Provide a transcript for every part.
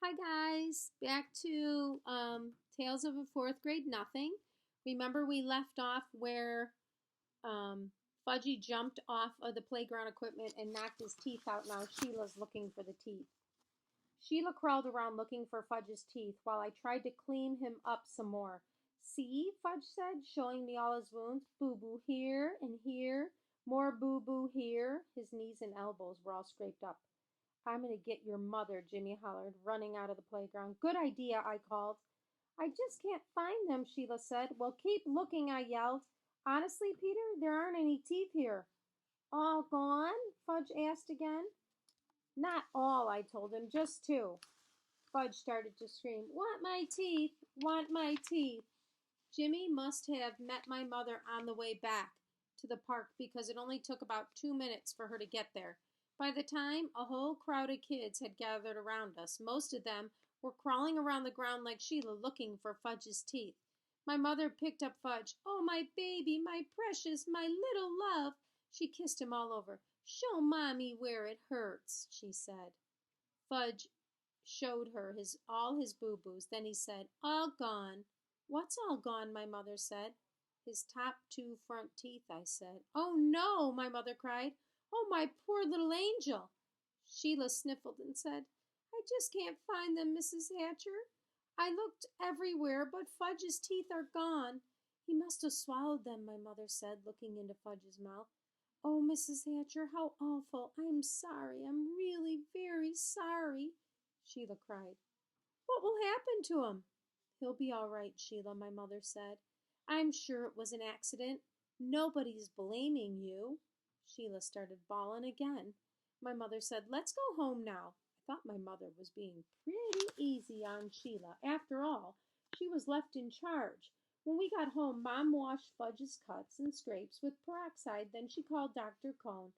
Hi guys, back to Tales of a Fourth Grade Nothing. Remember we left off where um, Fudgy jumped off of the playground equipment and knocked his teeth out. Now Sheila's looking for the teeth. Sheila crawled around looking for Fudge's teeth while I tried to clean him up some more. See, Fudge said, showing me all his wounds. Boo-boo here and here. More boo-boo here. His knees and elbows were all scraped up. I'm going to get your mother, Jimmy hollered, running out of the playground. Good idea, I called. I just can't find them, Sheila said. Well, keep looking, I yelled. Honestly, Peter, there aren't any teeth here. All gone? Fudge asked again. Not all, I told him, just two. Fudge started to scream, Want my teeth! Want my teeth! Jimmy must have met my mother on the way back to the park because it only took about 2 minutes for her to get there. By the time a whole crowd of kids had gathered around us, most of them were crawling around the ground like Sheila looking for Fudge's teeth. My mother picked up Fudge. Oh, my baby, my precious, my little love. She kissed him all over. Show Mommy where it hurts, she said. Fudge showed her all his boo-boos. Then he said, All gone. What's all gone? My mother said. His top two front teeth, I said. Oh no, my mother cried. Oh, my poor little angel. Sheila sniffled and said, I just can't find them, Mrs. Hatcher. I looked everywhere, but Fudge's teeth are gone. He must have swallowed them, my mother said, looking into Fudge's mouth. Oh, Mrs. Hatcher, how awful. I'm sorry. I'm really very sorry, Sheila cried. What will happen to him? He'll be all right, Sheila, my mother said. I'm sure it was an accident. Nobody's blaming you. Sheila started bawling again. My mother said, Let's go home now. I thought my mother was being pretty easy on Sheila. After all, she was left in charge. When we got home, Mom washed Fudge's cuts and scrapes with peroxide. Then she called Dr. Cone.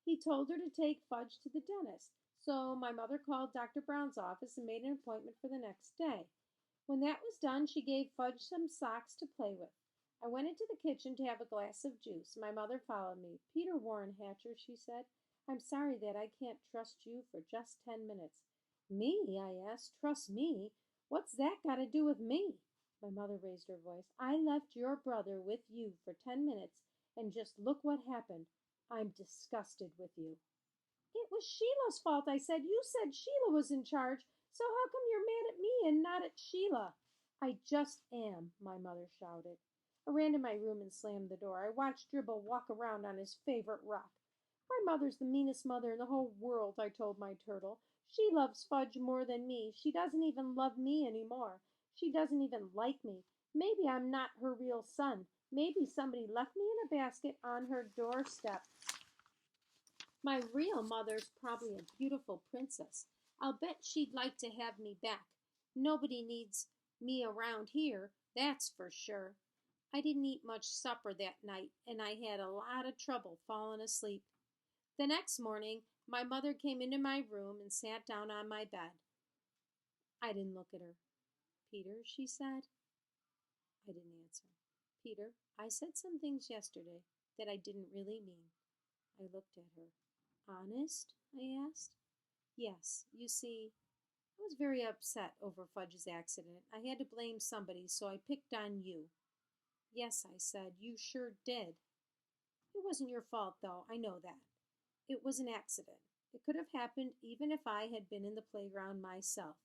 He told her to take Fudge to the dentist. So my mother called Dr. Brown's office and made an appointment for the next day. When that was done, she gave Fudge some socks to play with. I went into the kitchen to have a glass of juice. My mother followed me. Peter Warren Hatcher, she said, I'm sorry that I can't trust you for just 10 minutes. Me? I asked. Trust me? What's that got to do with me? My mother raised her voice. I left your brother with you for 10 minutes, and just look what happened. I'm disgusted with you. It was Sheila's fault, I said. You said Sheila was in charge, so how come you're mad at me and not at Sheila? I just am, my mother shouted. I ran to my room and slammed the door. I watched Dribble walk around on his favorite rock. My mother's the meanest mother in the whole world, I told my turtle. She loves Fudge more than me. She doesn't even love me anymore. She doesn't even like me. Maybe I'm not her real son. Maybe somebody left me in a basket on her doorstep. My real mother's probably a beautiful princess. I'll bet she'd like to have me back. Nobody needs me around here, that's for sure. I didn't eat much supper that night, and I had a lot of trouble falling asleep. The next morning, my mother came into my room and sat down on my bed. I didn't look at her. Peter, she said. I didn't answer. Peter, I said some things yesterday that I didn't really mean. I looked at her. Honest? I asked. Yes, you see, I was very upset over Fudge's accident. I had to blame somebody, so I picked on you. Yes, I said, you sure did. It wasn't your fault, though, I know that. It was an accident. It could have happened even if I had been in the playground myself.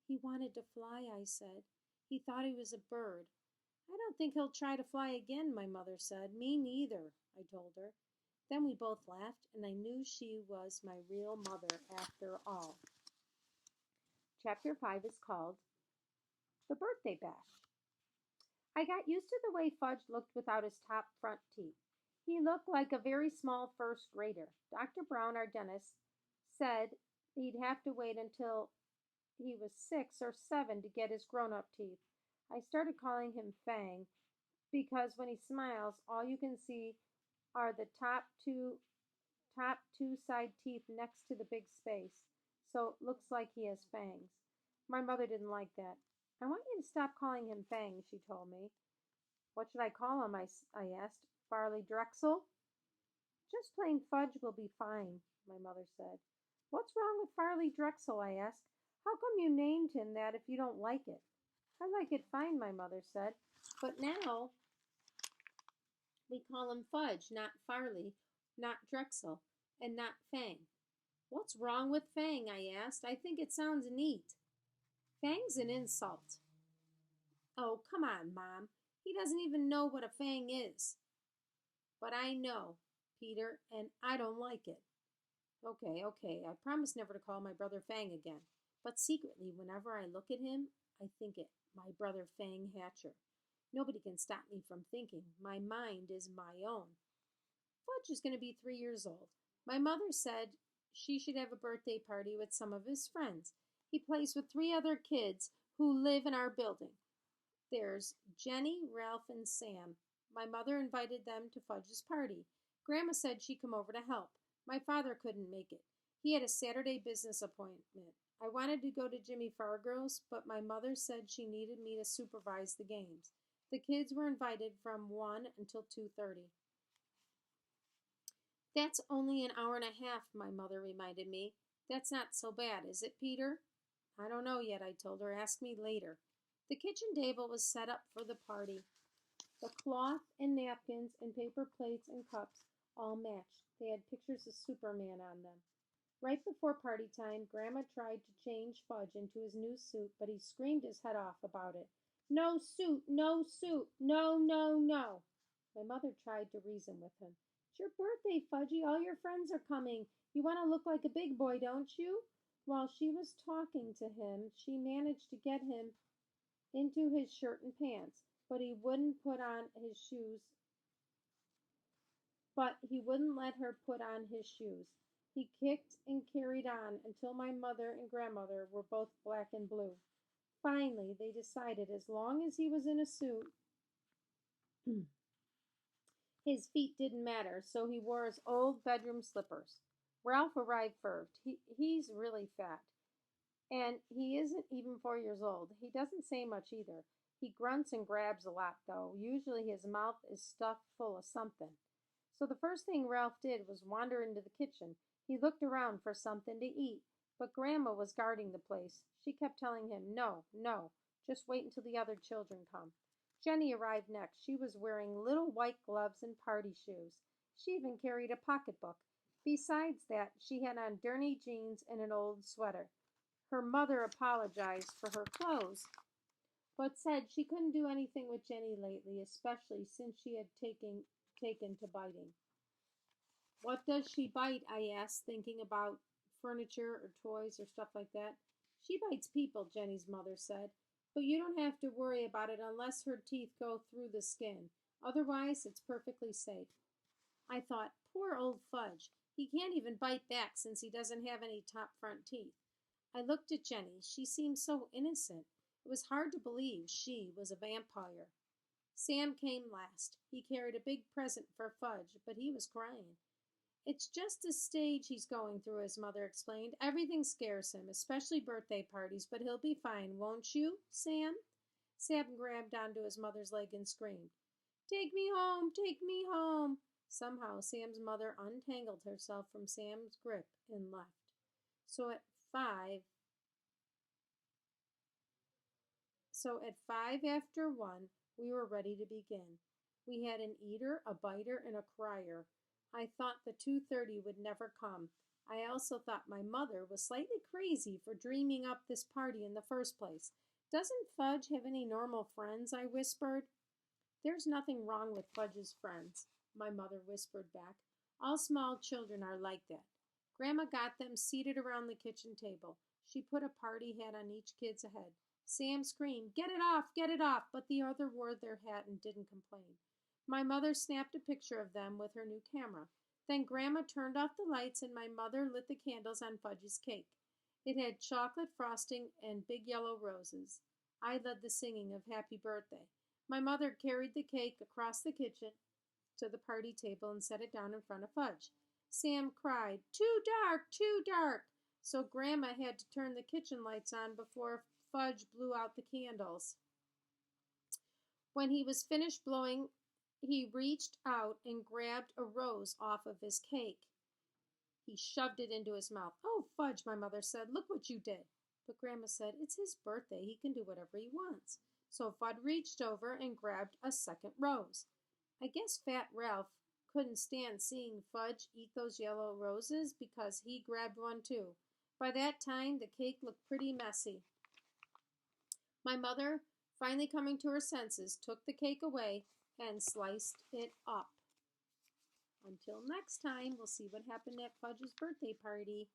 He wanted to fly, I said. He thought he was a bird. I don't think he'll try to fly again, my mother said. Me neither, I told her. Then we both laughed, and I knew she was my real mother after all. Chapter 5 is called The Birthday Bash. I got used to the way Fudge looked without his top front teeth. He looked like a very small first grader. Dr. Brown, our dentist, said he'd have to wait until he was 6 or 7 to get his grown-up teeth. I started calling him Fang because when he smiles, all you can see are the top two side teeth next to the big space, so it looks like he has fangs. My mother didn't like that. I want you to stop calling him Fang, she told me. What should I call him? I asked. Farley Drexel? Just plain Fudge will be fine, my mother said. What's wrong with Farley Drexel? I asked. How come you named him that if you don't like it? I like it fine, my mother said. But now we call him Fudge, not Farley, not Drexel, and not Fang. What's wrong with Fang? I asked. I think it sounds neat. Fang's an insult. Oh, come on, Mom. He doesn't even know what a fang is. But I know, Peter, and I don't like it. Okay, okay, I promise never to call my brother Fang again. But secretly, whenever I look at him, I think it, my brother Fang Hatcher. Nobody can stop me from thinking. My mind is my own. Fudge is going to be 3 years old. My mother said she should have a birthday party with some of his friends. He plays with 3 other kids who live in our building. There's Jenny, Ralph, and Sam. My mother invited them to Fudge's party. Grandma said she'd come over to help. My father couldn't make it. He had a Saturday business appointment. I wanted to go to Jimmy Fargo's, but my mother said she needed me to supervise the games. The kids were invited from 1 until 2:30. That's only an hour and a half, my mother reminded me. That's not so bad, is it, Peter? I don't know yet, I told her. Ask me later. The kitchen table was set up for the party. The cloth and napkins and paper plates and cups all matched. They had pictures of Superman on them. Right before party time, Grandma tried to change Fudge into his new suit, but he screamed his head off about it. No suit, no suit, no, no, no. My mother tried to reason with him. It's your birthday, Fudgy. All your friends are coming. You want to look like a big boy, don't you? While she was talking to him, she managed to get him into his shirt and pants, but he wouldn't put on his shoes. But he wouldn't let her put on his shoes. He kicked and carried on until my mother and grandmother were both black and blue. Finally, they decided as long as he was in a suit, his feet didn't matter, so he wore his old bedroom slippers. Ralph arrived first. He's really fat. And he isn't even 4 years old. He doesn't say much either. He grunts and grabs a lot, though. Usually his mouth is stuffed full of something. So the first thing Ralph did was wander into the kitchen. He looked around for something to eat, but Grandma was guarding the place. She kept telling him, no, no, just wait until the other children come. Jenny arrived next. She was wearing little white gloves and party shoes. She even carried a pocketbook. Besides that, she had on dirty jeans and an old sweater. Her mother apologized for her clothes, but said she couldn't do anything with Jenny lately, especially since she had taken to biting. What does she bite? I asked, thinking about furniture or toys or stuff like that. She bites people, Jenny's mother said, but you don't have to worry about it unless her teeth go through the skin. Otherwise, it's perfectly safe. I thought, poor old Fudge. He can't even bite back since he doesn't have any top front teeth. I looked at Jenny. She seemed so innocent. It was hard to believe she was a vampire. Sam came last. He carried a big present for Fudge, but he was crying. It's just a stage he's going through, his mother explained. Everything scares him, especially birthday parties, but he'll be fine, won't you, Sam? Sam grabbed onto his mother's leg and screamed, Take me home! Take me home! Somehow Sam's mother untangled herself from Sam's grip and left. So at 5 So at 1:05, we were ready to begin. We had an eater, a biter, and a crier. I thought the 2:30 would never come. I also thought my mother was slightly crazy for dreaming up this party in the first place. Doesn't Fudge have any normal friends? I whispered. There's nothing wrong with Fudge's friends, my mother whispered back. All small children are like that. Grandma got them seated around the kitchen table. She put a party hat on each kid's head. Sam screamed, get it off, but the other wore their hat and didn't complain. My mother snapped a picture of them with her new camera. Then Grandma turned off the lights and my mother lit the candles on Fudge's cake. It had chocolate frosting and big yellow roses. I led the singing of Happy Birthday. My mother carried the cake across the kitchen to the party table and set it down in front of Fudge. Sam cried, Too dark, too dark! So Grandma had to turn the kitchen lights on before Fudge blew out the candles. When he was finished blowing, he reached out and grabbed a rose off of his cake. He shoved it into his mouth. Oh, Fudge, my mother said, look what you did. But Grandma said, "It's his birthday. He can do whatever he wants." So Fudd reached over and grabbed a second rose. I guess Fat Ralph couldn't stand seeing Fudge eat those yellow roses because he grabbed one too. By that time, the cake looked pretty messy. My mother, finally coming to her senses, took the cake away and sliced it up. Until next time, we'll see what happened at Fudge's birthday party.